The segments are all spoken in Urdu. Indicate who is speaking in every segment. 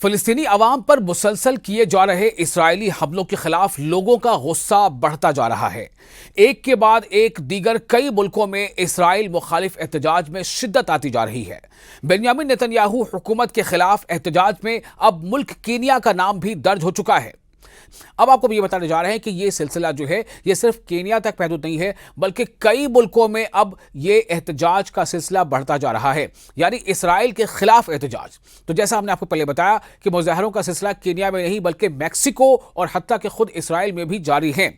Speaker 1: فلسطینی عوام پر مسلسل کیے جا رہے اسرائیلی حملوں کے خلاف لوگوں کا غصہ بڑھتا جا رہا ہے۔ ایک کے بعد ایک دیگر کئی ملکوں میں اسرائیل مخالف احتجاج میں شدت آتی جا رہی ہے۔ بنیامین نیتن یاہو حکومت کے خلاف احتجاج میں اب ملک کینیا کا نام بھی درج ہو چکا ہے۔ اب آپ کو یہ بتانے جا رہے ہیں کہ یہ سلسلہ جو ہے یہ صرف کینیا تک محدود نہیں ہے، بلکہ کئی ملکوں میں اب یہ احتجاج کا سلسلہ بڑھتا جا رہا ہے، یعنی اسرائیل کے خلاف احتجاج۔ تو جیسا ہم نے آپ کو پہلے بتایا کہ مظاہروں کا سلسلہ کینیا میں نہیں بلکہ میکسیکو اور حتیٰ کہ خود اسرائیل میں بھی جاری ہیں۔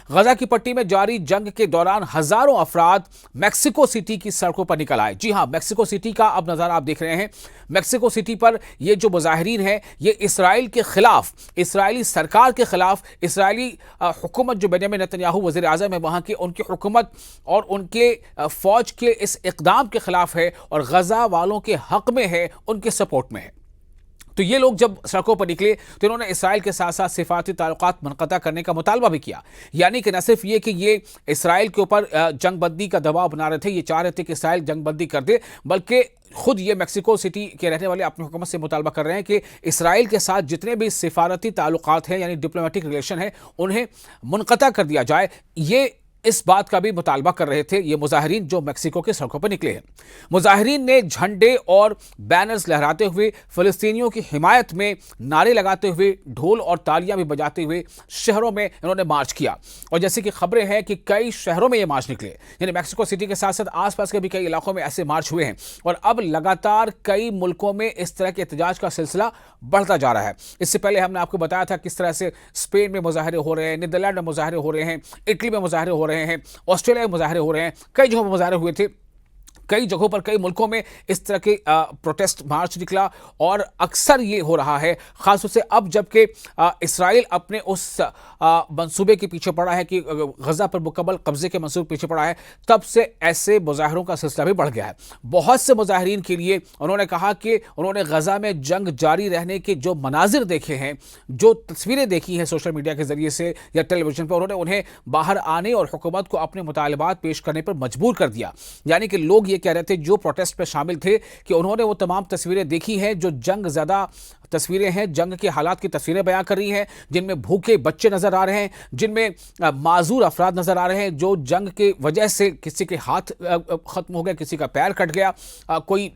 Speaker 1: غزہ کی پٹی میں جاری جنگ کے دوران ہزاروں افراد میکسیکو سٹی کی سڑکوں پر نکل آئے۔ جی ہاں، میکسیکو سٹی کا اب نظارہ آپ دیکھ رہے ہیں۔ میکسیکو سٹی پر یہ جو مظاہرین ہیں یہ اسرائیل کے خلاف، اسرائیلی سرکار کے خلاف، اسرائیلی حکومت جو بنیامین نیتن یاہو وزیر اعظم ہے وہاں کی، ان کی حکومت اور ان کے فوج کے اس اقدام کے خلاف ہے اور غزہ والوں کے حق میں ہے، ان کے سپورٹ میں ہے۔ تو یہ لوگ جب سڑکوں پر نکلے تو انہوں نے اسرائیل کے ساتھ ساتھ سفارتی تعلقات منقطع کرنے کا مطالبہ بھی کیا، یعنی کہ نہ صرف یہ کہ یہ اسرائیل کے اوپر جنگ بندی کا دباؤ بنا رہے تھے، یہ چاہ رہے تھے کہ اسرائیل جنگ بندی کر دے، بلکہ خود یہ میکسیکو سٹی کے رہنے والے اپنی حکومت سے مطالبہ کر رہے ہیں کہ اسرائیل کے ساتھ جتنے بھی سفارتی تعلقات ہیں یعنی ڈپلومیٹک ریلیشن ہیں انہیں منقطع کر دیا جائے۔ یہ اس بات کا بھی مطالبہ کر رہے تھے یہ مظاہرین جو میکسیکو کے سڑکوں پر نکلے ہیں۔ مظاہرین نے جھنڈے اور بینرز لہراتے ہوئے، فلسطینیوں کی حمایت میں نعرے لگاتے ہوئے، ڈھول اور تالیاں بھی بجاتے ہوئے شہروں میں انہوں نے مارچ کیا، اور جیسے کہ خبریں ہیں کہ کئی شہروں میں یہ مارچ نکلے، یعنی میکسیکو سٹی کے ساتھ ساتھ آس پاس کے بھی کئی علاقوں میں ایسے مارچ ہوئے ہیں، اور اب لگاتار کئی ملکوں میں اس طرح کے احتجاج کا سلسلہ بڑھتا جا رہا ہے۔ اس سے پہلے ہم نے آپ کو بتایا تھا کس طرح سے اسپین میں مظاہرے ہو رہے ہیں، نیدرلینڈ میں مظاہرے ہو رہے ہیں، اٹلی میں مظاہرے ہو رہے ہیں، آسٹریلیا میں مظاہرے ہو رہے ہیں، کئی جگہوں پر مظاہرے ہوئے تھے، کئی جگہوں پر کئی ملکوں میں اس طرح کے پروٹیسٹ مارچ نکلا، اور اکثر یہ ہو رہا ہے خاص طور سے اب جب کہ اسرائیل اپنے اس منصوبے کے پیچھے پڑا ہے کہ غزہ پر مکمل قبضے کے منصوبے کے پیچھے پڑا ہے، تب سے ایسے مظاہروں کا سلسلہ بھی بڑھ گیا ہے۔ بہت سے مظاہرین کے لیے انہوں نے کہا کہ انہوں نے غزہ میں جنگ جاری رہنے کے جو مناظر دیکھے ہیں، جو تصویریں دیکھی ہیں سوشل میڈیا کے ذریعے سے یا ٹیلی ویژن پر، انہوں نے انہیں باہر آنے اور حکومت کو اپنے مطالبات پیش کرنے پر مجبور کر دیا۔ یعنی کہ لوگ یہ کہہ رہے تھے جو پروٹیسٹ پہ شامل تھے کہ انہوں نے وہ تمام تصویریں دیکھی ہیں جو جنگ زدہ تصویریں ہیں، جنگ کے حالات کی تصویریں بیان کر رہی ہیں، جن میں بھوکے بچے نظر آ رہے ہیں، جن میں معذور افراد نظر آ رہے ہیں جو جنگ کی وجہ سے کسی کے ہاتھ ختم ہو گیا، کسی کا پیر کٹ گیا، کوئی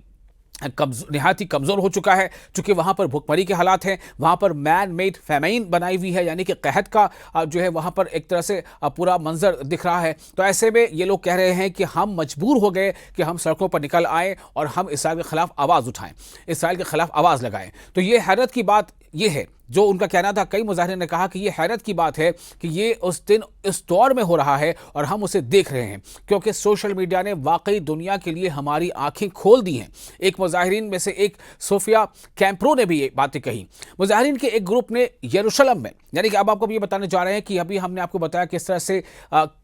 Speaker 1: نہایت ہی کمزور ہو چکا ہے، چونکہ وہاں پر بھوک مری کے حالات ہیں، وہاں پر مین میڈ فیمین بنائی ہوئی ہے، یعنی کہ قحط کا جو ہے وہاں پر ایک طرح سے پورا منظر دکھ رہا ہے۔ تو ایسے میں یہ لوگ کہہ رہے ہیں کہ ہم مجبور ہو گئے کہ ہم سڑکوں پر نکل آئیں اور ہم اسرائیل کے خلاف آواز اٹھائیں، اسرائیل کے خلاف آواز لگائیں۔ تو یہ حیرت کی بات یہ ہے جو ان کا کہنا تھا۔ کئی مظاہرین نے کہا کہ یہ حیرت کی بات ہے کہ یہ اس دن اس دور میں ہو رہا ہے اور ہم اسے دیکھ رہے ہیں، کیونکہ سوشل میڈیا نے واقعی دنیا کے لیے ہماری آنکھیں کھول دی ہیں۔ ایک مظاہرین میں سے ایک صوفیا کیمپرو نے بھی یہ باتیں کہی۔ مظاہرین کے ایک گروپ نے یروشلم میں، یعنی کہ اب آپ کو بھی یہ بتانے جا رہے ہیں کہ ابھی ہم نے آپ کو بتایا کس طرح سے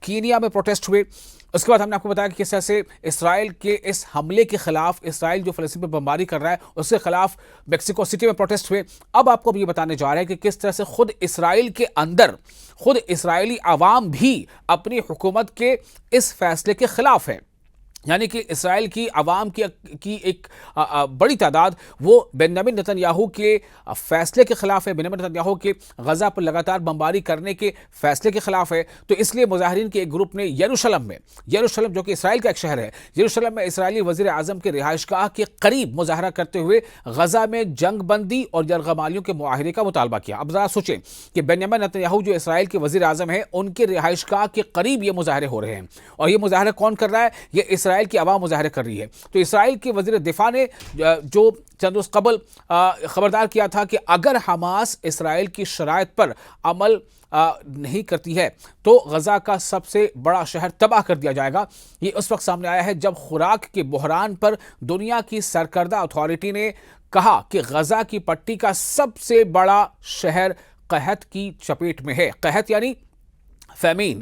Speaker 1: کینیا میں پروٹیسٹ ہوئے، اس کے بعد ہم نے آپ کو بتایا کہ کس طرح سے اسرائیل کے اس حملے کے خلاف، اسرائیل جو فلسطین پر بمباری کر رہا ہے اس کے خلاف میکسیکو سٹی میں پروٹیسٹ ہوئے۔ اب آپ کو بھی یہ بتانے جا رہے ہیں کہ کس طرح سے خود اسرائیل کے اندر، خود اسرائیلی عوام بھی اپنی حکومت کے اس فیصلے کے خلاف ہے، یعنی کہ اسرائیل کی عوام کی ایک بڑی تعداد وہ بنیامین نیتن یاہو کے فیصلے کے خلاف ہے، بنیامین نیتن یاہو کے غزہ پر لگاتار بمباری کرنے کے فیصلے کے خلاف ہے۔ تو اس لیے مظاہرین کے ایک گروپ نے یروشلم جو کہ اسرائیل کا ایک شہر ہے، یروشلم میں اسرائیلی وزیر اعظم کے رہائش گاہ کے قریب مظاہرہ کرتے ہوئے غزہ میں جنگ بندی اور یرغمالیوں کے معاہدے کا مطالبہ کیا۔ اب ذرا سوچیں کہ بنیامین نیتن یاہو جو اسرائیل کے وزیر اعظم ہیں، ان کے رہائش گاہ کے قریب یہ مظاہرے ہو رہے ہیں، اور یہ مظاہرہ کون کر رہا ہے؟ یہ اسرائیل کی عوام مظاہرے کر رہی ہے۔ تو اسرائیل کے وزیر دفاع نے جو چند روز قبل خبردار کیا تھا کہ اگر حماس اسرائیل کی شرائط پر عمل نہیں کرتی ہے تو غزہ کا سب سے بڑا شہر تباہ کر دیا جائے گا، یہ اس وقت سامنے آیا ہے جب خوراک کے بحران پر دنیا کی سرکردہ اتھارٹی نے کہا کہ غزہ کی پٹی کا سب سے بڑا شہر قحط کی چپیٹ میں ہے۔ قحط یعنی فیمین،